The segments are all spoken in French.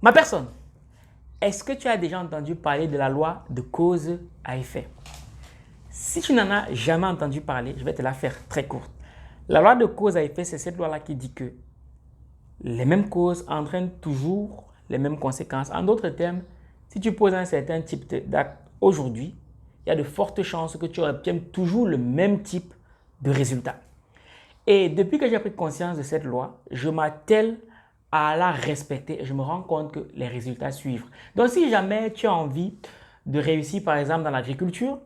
Ma personne, est-ce que tu as déjà entendu parler de la loi de cause à effet? Si tu n'en as jamais entendu parler, je vais te la faire très courte. La loi de cause à effet, c'est cette loi-là qui dit que les mêmes causes entraînent toujours les mêmes conséquences. En d'autres termes, si tu poses un certain type d'acte aujourd'hui, il y a de fortes chances que tu obtiennes toujours le même type de résultat. Et depuis que j'ai pris conscience de cette loi, je m'attelle à la respecter et je me rends compte que les résultats suivent. Donc si jamais tu as envie de réussir par exemple dans l'agriculture,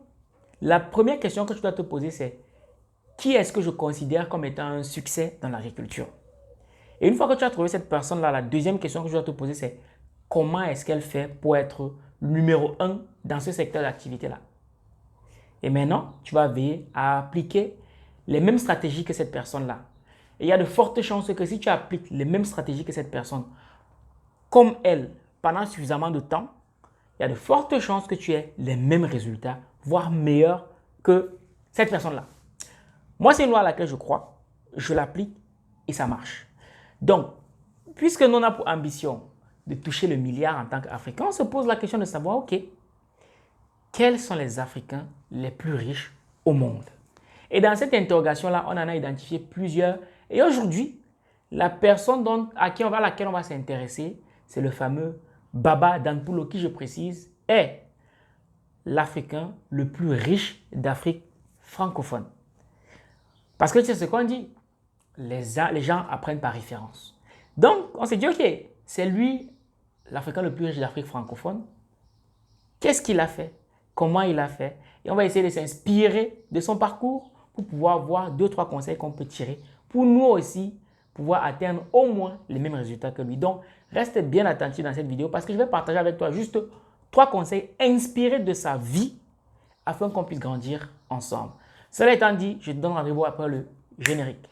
la première question que tu dois te poser c'est qui est-ce que je considère comme étant un succès dans l'agriculture? Et une fois que tu as trouvé cette personne-là, la deuxième question que tu dois te poser c'est comment est-ce qu'elle fait pour être numéro un dans ce secteur d'activité-là? Et maintenant, tu vas veiller à appliquer les mêmes stratégies que cette personne-là. Et il y a de fortes chances que si tu appliques les mêmes stratégies que cette personne, comme elle, pendant suffisamment de temps, il y a de fortes chances que tu aies les mêmes résultats, voire meilleurs que cette personne-là. Moi, c'est une loi à laquelle je crois, je l'applique et ça marche. Donc, puisque nous on a pour ambition de toucher le milliard en tant qu'Africain, on se pose la question de savoir, ok, quels sont les Africains les plus riches au monde? Et dans cette interrogation-là, on en a identifié plusieurs. Et aujourd'hui, la personne à laquelle on va s'intéresser, c'est le fameux Baba Danpulo, qui, je précise, est l'Africain le plus riche d'Afrique francophone. Parce que tu sais ce qu'on dit, les gens apprennent par référence. Donc, on s'est dit, ok, c'est lui l'Africain le plus riche d'Afrique francophone. Qu'est-ce qu'il a fait? Comment il a fait? Et on va essayer de s'inspirer de son parcours pour pouvoir voir 2-3 conseils qu'on peut tirer pour nous aussi pouvoir atteindre au moins les mêmes résultats que lui. Donc, reste bien attentif dans cette vidéo parce que je vais partager avec toi juste 3 conseils inspirés de sa vie afin qu'on puisse grandir ensemble. Cela étant dit, je te donne rendez-vous après le générique.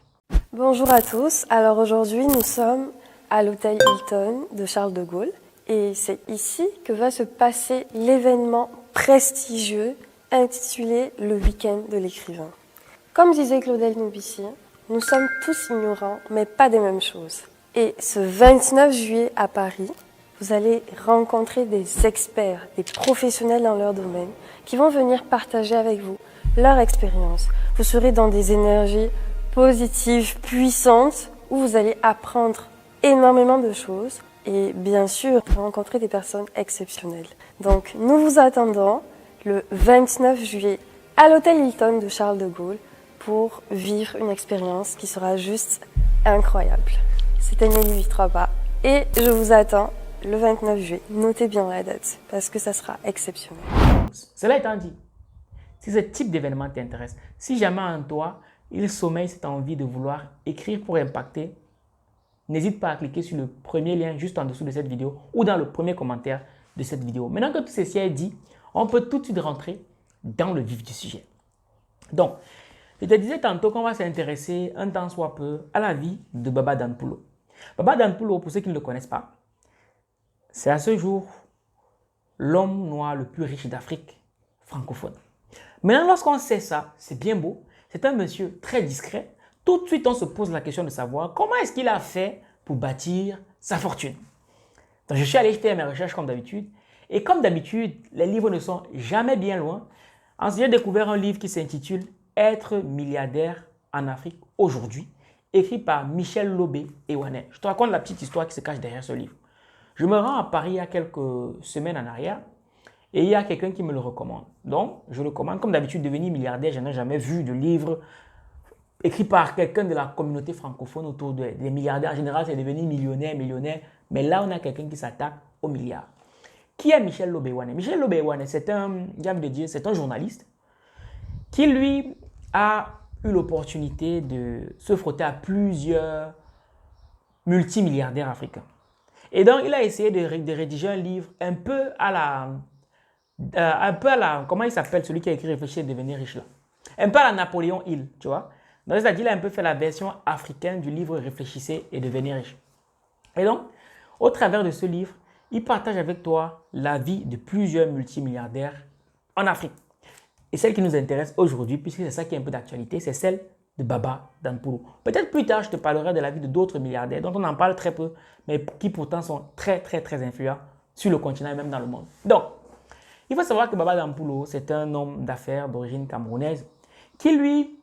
Bonjour à tous, alors aujourd'hui nous sommes à l'hôtel Hilton de Charles de Gaulle et c'est ici que va se passer l'événement prestigieux intitulé Le Week-end de l'écrivain. Comme disait Claudel Noubissi, nous sommes tous ignorants mais pas des mêmes choses. Et ce 29 juillet à Paris, vous allez rencontrer des experts, des professionnels dans leur domaine qui vont venir partager avec vous leur expérience. Vous serez dans des énergies positives, puissantes, où vous allez apprendre énormément de choses et bien sûr rencontrer des personnes exceptionnelles. Donc nous vous attendons le 29 juillet à l'hôtel Hilton de Charles de Gaulle pour vivre une expérience qui sera juste incroyable. C'était Nelly Vitrapa et je vous attends le 29 juillet. Notez bien la date parce que ça sera exceptionnel. Cela étant dit, si ce type d'événement t'intéresse, si jamais en toi, il sommeille cette envie de vouloir écrire pour impacter, n'hésite pas à cliquer sur le premier lien juste en dessous de cette vidéo ou dans le premier commentaire de cette vidéo. Maintenant que tout ceci est dit, on peut tout de suite rentrer dans le vif du sujet. Donc, je te disais tantôt qu'on va s'intéresser un tant soit peu à la vie de Baba Danpulo. Baba Danpulo, pour ceux qui ne le connaissent pas, c'est à ce jour l'homme noir le plus riche d'Afrique francophone. Maintenant, lorsqu'on sait ça, c'est bien beau, c'est un monsieur très discret. Tout de suite, on se pose la question de savoir comment est-ce qu'il a fait pour bâtir sa fortune. Donc, je suis allé faire mes recherches comme d'habitude. Et comme d'habitude, les livres ne sont jamais bien loin. Ensuite, j'ai découvert un livre qui s'intitule « Être milliardaire en Afrique aujourd'hui », écrit par Michel Lobé-Ewanet. Je te raconte la petite histoire qui se cache derrière ce livre. Je me rends à Paris il y a quelques semaines en arrière et il y a quelqu'un qui me le recommande. Donc, je le commande. Comme d'habitude, devenir milliardaire, je n'ai jamais vu de livre écrit par quelqu'un de la communauté francophone autour des milliardaires. En général, c'est devenir millionnaire. Mais là, on a quelqu'un qui s'attaque aux milliards. Qui est Michel Lobé-Ewanet? Michel Lobé-Ewanet, c'est un journaliste qui, lui, a eu l'opportunité de se frotter à plusieurs multimilliardaires africains. Et donc, il a essayé de rédiger un livre un peu à la, comment il s'appelle celui qui a écrit Réfléchir et devenir riche là? Un peu à la Napoléon Hill, tu vois. Donc, c'est-à-dire, il a un peu fait la version africaine du livre Réfléchissez et devenir riche. Et donc, au travers de ce livre, il partage avec toi la vie de plusieurs multimilliardaires en Afrique. Et celle qui nous intéresse aujourd'hui, puisque c'est ça qui est un peu d'actualité, c'est celle de Baba Danpoulo. Peut-être plus tard, je te parlerai de la vie de d'autres milliardaires dont on en parle très peu, mais qui pourtant sont très, très, très influents sur le continent et même dans le monde. Donc, il faut savoir que Baba Danpoulo, c'est un homme d'affaires d'origine camerounaise qui, lui,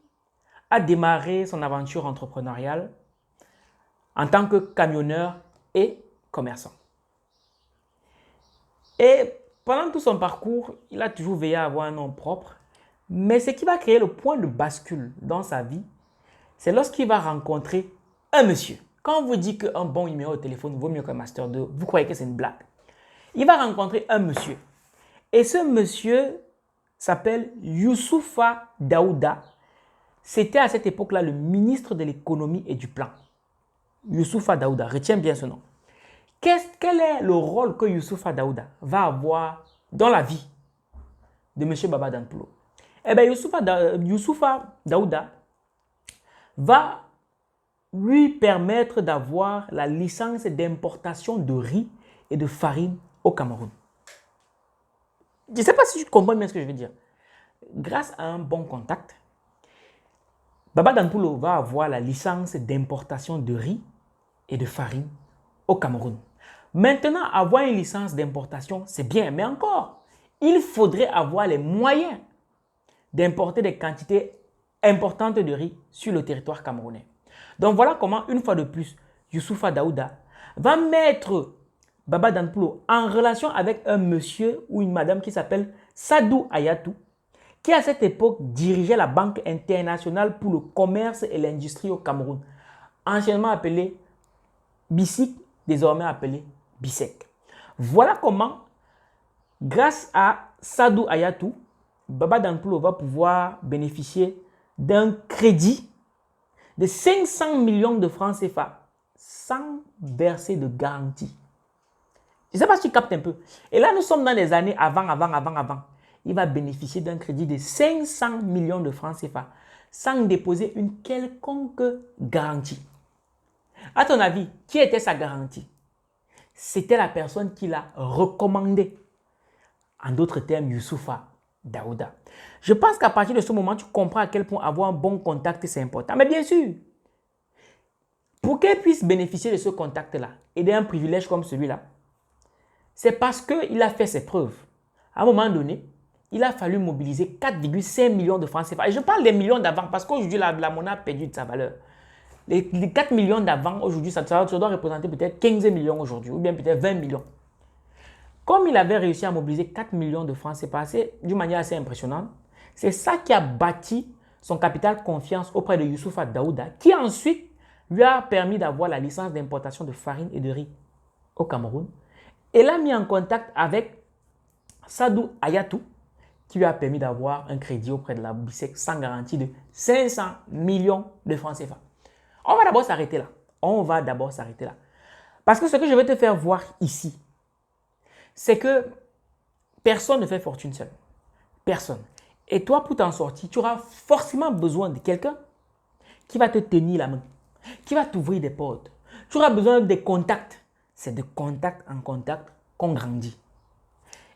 a démarré son aventure entrepreneuriale en tant que camionneur et commerçant. Et pendant tout son parcours, il a toujours veillé à avoir un nom propre. Mais ce qui va créer le point de bascule dans sa vie, c'est lorsqu'il va rencontrer un monsieur. Quand on vous dit qu'un bon numéro de téléphone vaut mieux qu'un Master 2, vous croyez que c'est une blague. Il va rencontrer un monsieur. Et ce monsieur s'appelle Youssoufa Daouda. C'était à cette époque-là le ministre de l'économie et du plan. Youssoufa Daouda, retiens bien ce nom. Quel est le rôle que Youssoufa Daouda va avoir dans la vie de M. Baba Danpoulo? Eh bien, Youssoufa Daouda va lui permettre d'avoir la licence d'importation de riz et de farine au Cameroun. Je ne sais pas si tu comprends bien ce que je veux dire. Grâce à un bon contact, Baba Danpoulo va avoir la licence d'importation de riz et de farine au Cameroun. Maintenant, avoir une licence d'importation, c'est bien, mais encore, il faudrait avoir les moyens d'importer des quantités importantes de riz sur le territoire camerounais. Donc voilà comment, une fois de plus, Youssoufa Daouda va mettre Baba Danpoulo en relation avec un monsieur ou une madame qui s'appelle Sadou Ayatou, qui à cette époque dirigeait la Banque internationale pour le commerce et l'industrie au Cameroun, anciennement appelée BICIC, désormais appelée BICEC. Voilà comment, grâce à Sadou Ayatou, Baba Danpoulo va pouvoir bénéficier d'un crédit de 500 millions de francs CFA sans verser de garantie. Je ne sais pas si tu captes un peu. Et là, nous sommes dans les années avant. Il va bénéficier d'un crédit de 500 millions de francs CFA sans déposer une quelconque garantie. À ton avis, qui était sa garantie? C'était la personne qui l'a recommandé. En d'autres termes, Youssoufa Daouda. Je pense qu'à partir de ce moment, tu comprends à quel point avoir un bon contact, c'est important. Mais bien sûr, pour qu'elle puisse bénéficier de ce contact-là et d'un privilège comme celui-là, c'est parce qu'il a fait ses preuves. À un moment donné, il a fallu mobiliser 4,5 millions de francs CFA. Et je parle des millions d'avant parce qu'aujourd'hui, la monnaie a perdu de sa valeur. Les 4 millions d'avant, aujourd'hui, ça doit représenter peut-être 15 millions aujourd'hui ou bien peut-être 20 millions. Comme il avait réussi à mobiliser 4 millions de francs CFA d'une manière assez impressionnante, c'est ça qui a bâti son capital confiance auprès de Youssoufa Daouda, qui ensuite lui a permis d'avoir la licence d'importation de farine et de riz au Cameroun. Et l'a mis en contact avec Sadou Ayatou, qui lui a permis d'avoir un crédit auprès de la BICEC sans garantie de 500 millions de francs CFA. On va d'abord s'arrêter là. Parce que ce que je vais te faire voir ici, c'est que personne ne fait fortune seul. Personne. Et toi, pour t'en sortir, tu auras forcément besoin de quelqu'un qui va te tenir la main, qui va t'ouvrir des portes. Tu auras besoin des contacts. C'est de contact en contact qu'on grandit.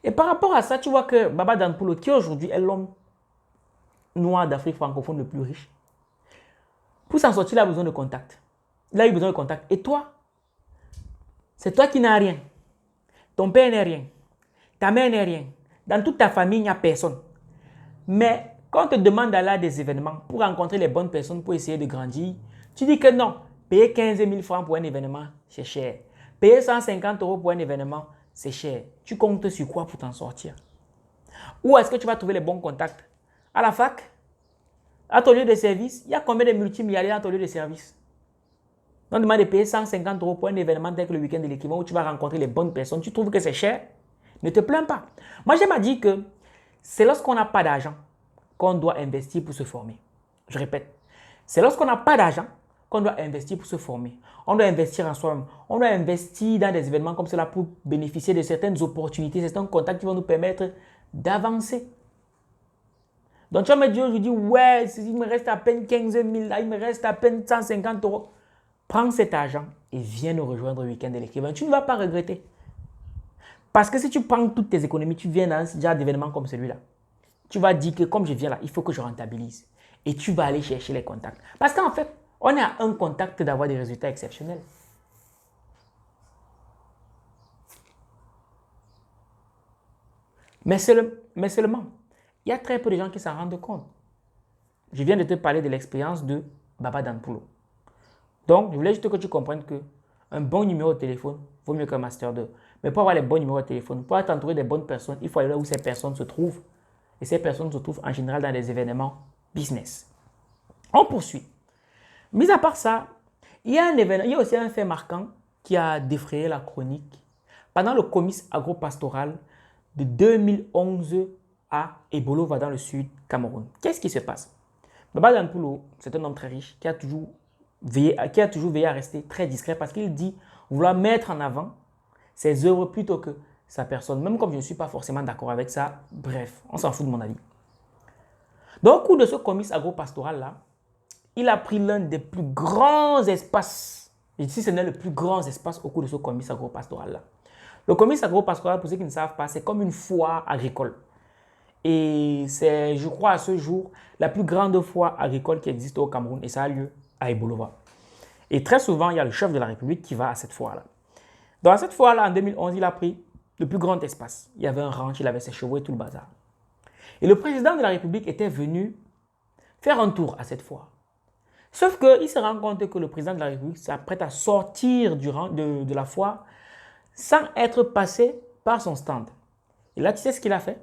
Et par rapport à ça, tu vois que Baba Danpoulo, qui aujourd'hui est l'homme noir d'Afrique francophone le plus riche, pour s'en sortir, il a besoin de contact. Il a eu besoin de contact. Et toi, c'est toi qui n'as rien. Ton père n'est rien. Ta mère n'est rien. Dans toute ta famille, il n'y a personne. Mais quand on te demande d'aller à des événements pour rencontrer les bonnes personnes pour essayer de grandir, tu dis que non. Payer 15 000 francs pour un événement, c'est cher. Payer 150 € pour un événement, c'est cher. Tu comptes sur quoi pour t'en sortir? Où est-ce que tu vas trouver les bons contacts? À la fac? À ton lieu de service? Il y a combien de multimilliardaires à ton lieu de service? On demande de payer 150 € pour un événement tel que le week-end de l'équivalent où tu vas rencontrer les bonnes personnes. Tu trouves que c'est cher? Ne te plains pas. Moi, j'aime à dire que c'est lorsqu'on n'a pas d'argent qu'on doit investir pour se former. Je répète, c'est lorsqu'on n'a pas d'argent qu'on doit investir pour se former. On doit investir en soi-même. On doit investir dans des événements comme cela pour bénéficier de certaines opportunités, certains contacts qui vont nous permettre d'avancer. Donc tu vas me dire aujourd'hui, ouais, il me reste à peine 15 000, là, il me reste à peine 150 €. Prends cet argent et viens nous rejoindre au week-end de l'équivalent. Tu ne vas pas regretter. Parce que si tu prends toutes tes économies, tu viens dans ce genre d'événement comme celui-là. Tu vas dire que comme je viens là, il faut que je rentabilise. et tu vas aller chercher les contacts. Parce qu'en fait, on est à un contact d'avoir des résultats exceptionnels. Mais seulement, il y a très peu de gens qui s'en rendent compte. Je viens de te parler de l'expérience de Baba Danpulo. Donc, je voulais juste que tu comprennes qu'un bon numéro de téléphone vaut mieux qu'un master 2. Mais pour avoir les bons numéros de téléphone, pour être entouré des bonnes personnes, il faut aller là où ces personnes se trouvent. Et ces personnes se trouvent en général dans des événements business. On poursuit. Mis à part ça, il y a aussi un fait marquant qui a défrayé la chronique pendant le comice agropastoral de 2011 à Ebolova dans le sud Cameroun. Qu'est-ce qui se passe? Baba Danpulo, c'est un homme très riche qui a toujours veillé à rester très discret parce qu'il dit vouloir mettre en avant ses œuvres plutôt que sa personne. Même comme je ne suis pas forcément d'accord avec ça, bref, on s'en fout de mon avis. Donc, au cours de ce comice agropastoral-là, il a pris l'un des plus grands espaces. Et si ce n'est le plus grand espace au cours de ce comice agropastoral-là. Le comice agropastoral, pour ceux qui ne savent pas, c'est comme une foire agricole. Et c'est, je crois, à ce jour, la plus grande foire agricole qui existe au Cameroun. Et ça a lieu à Ebolova. Et très souvent, il y a le chef de la République qui va à cette foire-là. Dans cette foire-là, en 2011, il a pris le plus grand espace. Il y avait un ranch, il avait ses chevaux et tout le bazar. Et le président de la République était venu faire un tour à cette foire. Sauf qu'il se rend compte que le président de la République s'apprête à sortir de la foire sans être passé par son stand. Et là, tu sais ce qu'il a fait?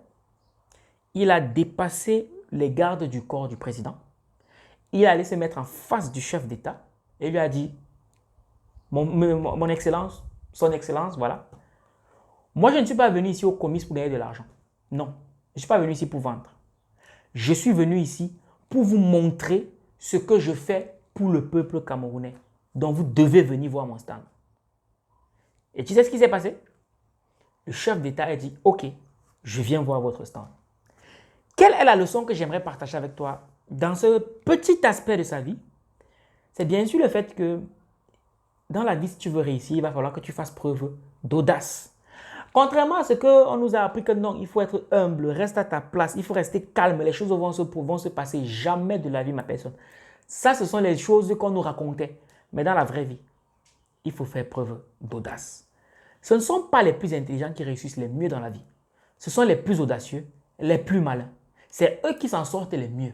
Il a dépassé les gardes du corps du président. Il est allé se mettre en face du chef d'État et lui a dit mon Excellence, son Excellence, voilà. Moi, je ne suis pas venu ici au comice pour gagner de l'argent. Non, je ne suis pas venu ici pour vendre. Je suis venu ici pour vous montrer ce que je fais pour le peuple camerounais. Donc, vous devez venir voir mon stand. Et tu sais ce qui s'est passé? Le chef d'État a dit, OK, je viens voir votre stand. Quelle est la leçon que j'aimerais partager avec toi dans ce petit aspect de sa vie? C'est bien sûr le fait que dans la vie, si tu veux réussir, il va falloir que tu fasses preuve d'audace. Contrairement à ce qu'on nous a appris que non, il faut être humble, reste à ta place, il faut rester calme, les choses vont se passer, jamais de la vie, ma personne. Ça, ce sont les choses qu'on nous racontait. Mais dans la vraie vie, il faut faire preuve d'audace. Ce ne sont pas les plus intelligents qui réussissent les mieux dans la vie. Ce sont les plus audacieux, les plus malins. C'est eux qui s'en sortent les mieux.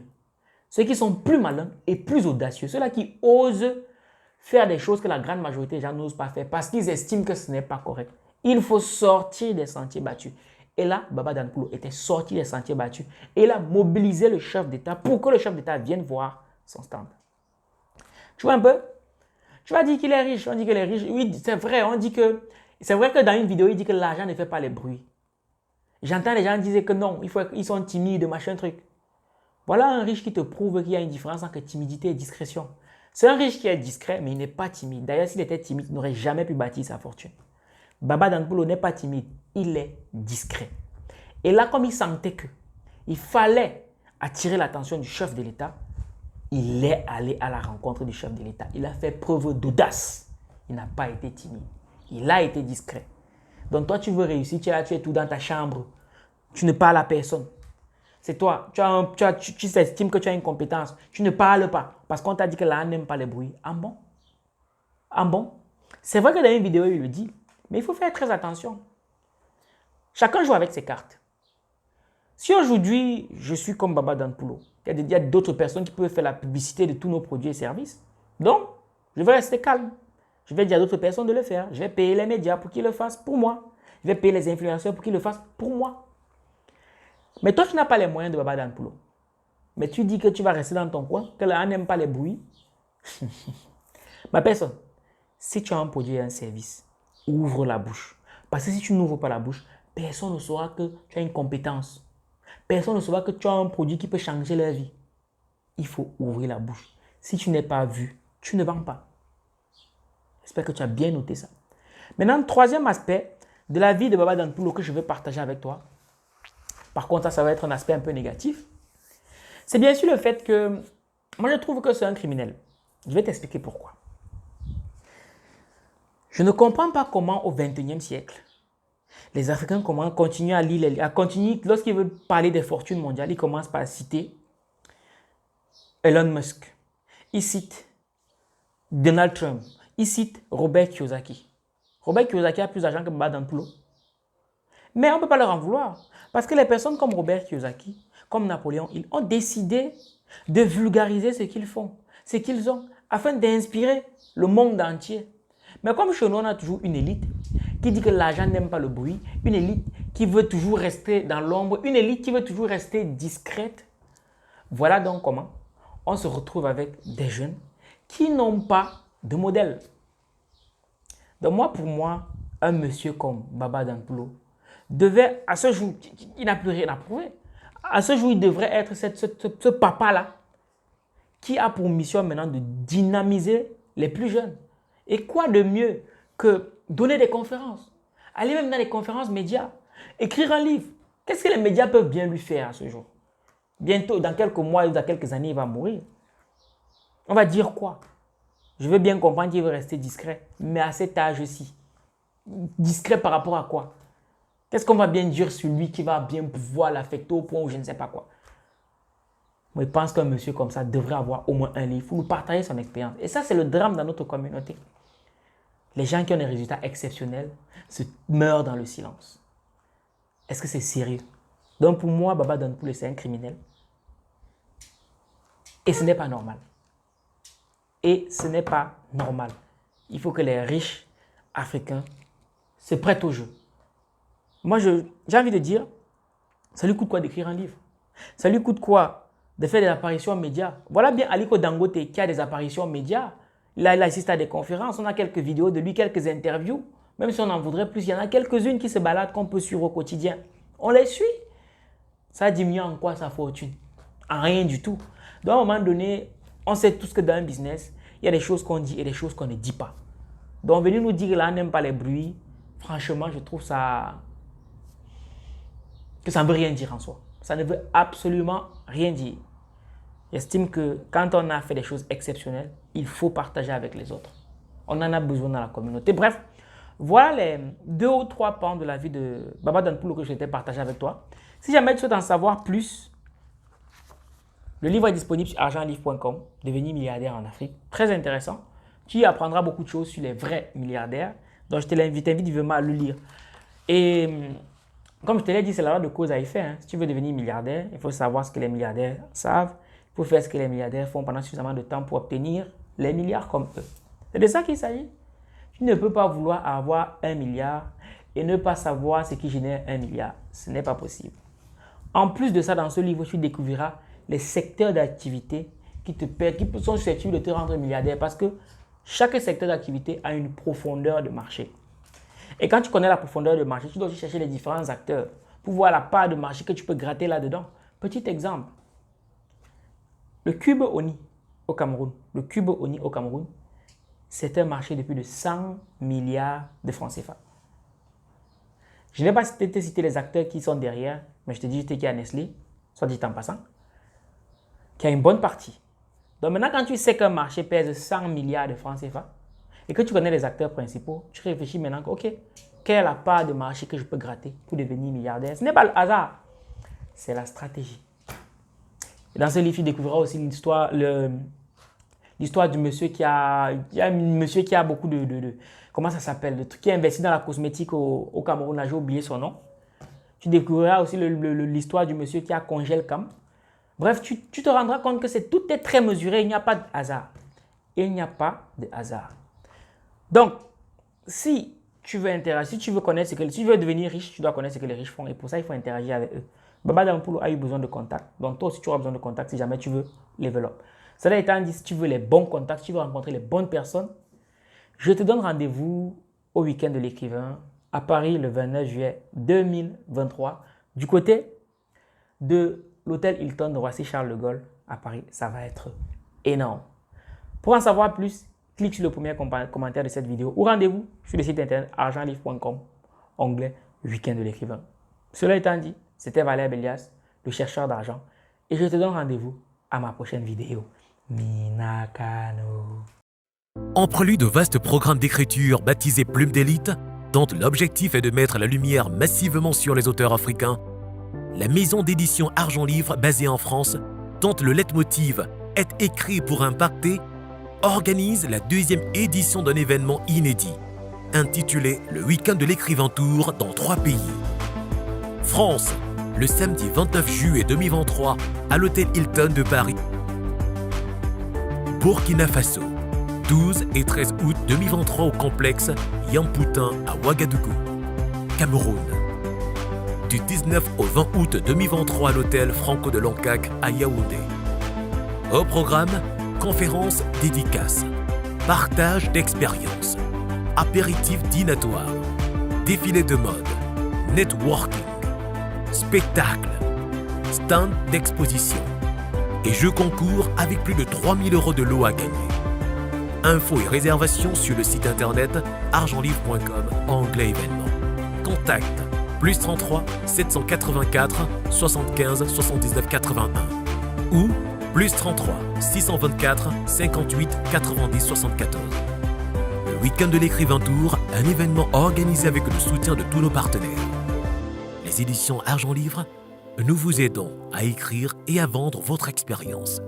Ceux qui sont plus malins et plus audacieux, ceux-là qui osent faire des choses que la grande majorité des gens n'osent pas faire parce qu'ils estiment que ce n'est pas correct. Il faut sortir des sentiers battus. Et là, Baba Danpulo était sorti des sentiers battus et il a mobilisé le chef d'État pour que le chef d'État vienne voir son stand. Tu vois un peu? Tu vas dire qu'il est riche, on dit qu'il est riche. Oui, c'est vrai, c'est vrai que dans une vidéo, il dit que l'argent ne fait pas les bruits. J'entends les gens dire que non, ils sont timides, machin truc. Voilà un riche qui te prouve qu'il y a une différence entre timidité et discrétion. C'est un riche qui est discret, mais il n'est pas timide. D'ailleurs, s'il était timide, il n'aurait jamais pu bâtir sa fortune. Baba Danpulo n'est pas timide, il est discret. Et là, comme il sentait qu'il fallait attirer l'attention du chef de l'État, il est allé à la rencontre du chef de l'État. Il a fait preuve d'audace. Il n'a pas été timide. Il a été discret. Donc toi, tu veux réussir, tu es tout dans ta chambre. Tu ne parles à personne. C'est toi, tu estimes que tu as une compétence. Tu ne parles pas parce qu'on t'a dit que l'âne n'aime pas les bruits. Ah bon? Ah bon? C'est vrai que dans une vidéo, il le dit. Mais il faut faire très attention. Chacun joue avec ses cartes. Si aujourd'hui, je suis comme Baba Danpulo, il y a d'autres personnes qui peuvent faire la publicité de tous nos produits et services. Donc, je vais rester calme. Je vais dire à d'autres personnes de le faire. Je vais payer les médias pour qu'ils le fassent pour moi. Je vais payer les influenceurs pour qu'ils le fassent pour moi. Mais toi, tu n'as pas les moyens de Baba Danpulo. Mais tu dis que tu vas rester dans ton coin, que l'âne n'aime pas les bruits. Ma personne, si tu as un produit et un service, ouvre la bouche. Parce que si tu n'ouvres pas la bouche, personne ne saura que tu as une compétence. Personne ne saura que tu as un produit qui peut changer leur vie. Il faut ouvrir la bouche. Si tu n'es pas vu, tu ne vends pas. J'espère que tu as bien noté ça. Maintenant, le troisième aspect de la vie de Baba Danpulo que je veux partager avec toi. Par contre, ça va être un aspect un peu négatif. C'est bien sûr le fait que moi, je trouve que c'est un criminel. Je vais t'expliquer pourquoi. Je ne comprends pas comment au XXIe siècle, les Africains continuent à lire, lorsqu'ils veulent parler des fortunes mondiales, ils commencent par citer Elon Musk. Il cite Donald Trump. Il cite Robert Kiyosaki. Robert Kiyosaki a plus d'argent que Baba Danpoulo. Mais on ne peut pas leur en vouloir. Parce que les personnes comme Robert Kiyosaki, comme Napoléon, ils ont décidé de vulgariser ce qu'ils font, ce qu'ils ont, afin d'inspirer le monde entier. Mais comme chez nous, on a toujours une élite qui dit que l'argent n'aime pas le bruit, une élite qui veut toujours rester dans l'ombre, une élite qui veut toujours rester discrète. Voilà donc comment on se retrouve avec des jeunes qui n'ont pas de modèle. Donc pour moi, un monsieur comme Baba Danpoulo devait, à ce jour, il n'a plus rien à prouver. À ce jour, il devrait être ce papa-là qui a pour mission maintenant de dynamiser les plus jeunes. Et quoi de mieux que donner des conférences, aller même dans les conférences médias, écrire un livre. Qu'est-ce que les médias peuvent bien lui faire à ce jour? Bientôt, dans quelques mois ou dans quelques années, il va mourir. On va dire quoi? Je veux bien comprendre qu'il veut rester discret, mais à cet âge-ci, discret par rapport à quoi? Qu'est-ce qu'on va bien dire sur lui qui va bien pouvoir l'affecter au point où je ne sais pas quoi? Moi, je pense qu'un monsieur comme ça devrait avoir au moins un livre pour nous partager son expérience. Et ça, c'est le drame dans notre communauté. Les gens qui ont des résultats exceptionnels se meurent dans le silence. Est-ce que c'est sérieux? Donc pour moi, Baba Danpoulo, c'est un criminel. Et ce n'est pas normal. Et ce n'est pas normal. Il faut que les riches africains se prêtent au jeu. Moi, j'ai envie de dire, ça lui coûte quoi d'écrire un livre? Ça lui coûte quoi de faire des apparitions médias? Voilà bien Aliko Dangote qui a des apparitions médias. Là, il assiste à des conférences, on a quelques vidéos de lui, quelques interviews. Même si on en voudrait plus, il y en a quelques-unes qui se baladent qu'on peut suivre au quotidien. On les suit. Ça diminue en quoi sa fortune? En rien du tout. Donc à un moment donné, on sait tous que dans un business, il y a des choses qu'on dit et des choses qu'on ne dit pas. Donc venir nous dire que là, on n'aime pas les bruits, franchement, je trouve ça que ça ne veut rien dire en soi. Ça ne veut absolument rien dire. J'estime que quand on a fait des choses exceptionnelles, il faut partager avec les autres. On en a besoin dans la communauté. Bref, voilà les 2 ou 3 pans de la vie de Baba Danpoulo que je souhaitais partager avec toi. Si jamais tu souhaites en savoir plus, le livre est disponible sur argentlivre.com, Devenir milliardaire en Afrique. Très intéressant. Tu y apprendras beaucoup de choses sur les vrais milliardaires. Donc je t'invite vivement à le lire. Et comme je te l'ai dit, c'est la loi de cause à effet. Hein. Si tu veux devenir milliardaire, il faut savoir ce que les milliardaires savent. Il faut faire ce que les milliardaires font pendant suffisamment de temps pour obtenir les milliards comme eux. C'est de ça qu'il s'agit. Tu ne peux pas vouloir avoir 1 milliard et ne pas savoir ce qui génère 1 milliard. Ce n'est pas possible. En plus de ça, dans ce livre, tu découvriras les secteurs d'activité qui sont susceptibles de te rendre milliardaire parce que chaque secteur d'activité a une profondeur de marché. Et quand tu connais la profondeur de marché, tu dois aussi chercher les différents acteurs pour voir la part de marché que tu peux gratter là-dedans. Petit exemple, le cube Oni au Cameroun. Le cube Oni au Cameroun, c'est un marché de plus de 100 milliards de francs CFA. Je n'ai pas cité les acteurs qui sont derrière, mais je te dis juste qu'il y a Nestlé, soit dit en passant, qui a une bonne partie. Donc maintenant, quand tu sais qu'un marché pèse 100 milliards de francs CFA et que tu connais les acteurs principaux, tu réfléchis maintenant que, ok, quelle est la part de marché que je peux gratter pour devenir milliardaire? Ce n'est pas le hasard, c'est la stratégie. Et dans ce livre, tu découvriras aussi l'histoire du monsieur qui a beaucoup de comment ça s'appelle, le truc qui a investi dans la cosmétique au Cameroun, là j'ai oublié son nom. Tu découvriras aussi l'histoire du monsieur qui a Congelcam. Bref, tu te rendras compte que tout est très mesuré, il n'y a pas de hasard. Il n'y a pas de hasard. Donc, si tu veux interagir, si tu veux connaître si tu veux devenir riche, tu dois connaître ce que les riches font et pour ça, il faut interagir avec eux. Baba Danpoulo a eu besoin de contacts. Donc toi aussi, tu auras besoin de contacts si jamais tu veux level up. Cela étant dit, si tu veux les bons contacts, si tu veux rencontrer les bonnes personnes, je te donne rendez-vous au week-end de l'écrivain à Paris le 29 juillet 2023 du côté de l'hôtel Hilton de Roissy-Charles de Gaulle à Paris. Ça va être énorme. Pour en savoir plus, clique sur le premier commentaire de cette vidéo ou rendez-vous sur le site internet argentlivre.com, onglet week-end de l'écrivain. Cela étant dit, c'était Valère Bélias, le chercheur d'argent, et je te donne rendez-vous à ma prochaine vidéo. Minakano. En prélude de vastes programmes d'écriture baptisés Plume d'élite, dont l'objectif est de mettre la lumière massivement sur les auteurs africains, la maison d'édition Argent Livre, basée en France, tente le leitmotiv est écrit pour impacter organise la 2e édition d'un événement inédit, intitulé le Week-end de l'écrivain tour dans 3 pays. France, le samedi 29 juillet 2023 à l'hôtel Hilton de Paris. Burkina Faso, 12 et 13 août 2023 au complexe Yamputin à Ouagadougou. Cameroun, du 19 au 20 août 2023 à l'hôtel Franco de Loncac à Yaoundé. Au programme, conférences dédicaces, partage d'expériences, apéritifs dînatoires, défilé de mode, networking, spectacle, stand d'exposition et jeux concours avec plus de 3 000 € de lots à gagner. Infos et réservations sur le site internet argentlivre.com, onglet événements. Contact +33 784 75 79 81 ou +33 624 58 90 74. Le Week-end de l'écrivain tour, un événement organisé avec le soutien de tous nos partenaires. Les éditions Argent Livre, nous vous aidons à écrire et à vendre votre expérience.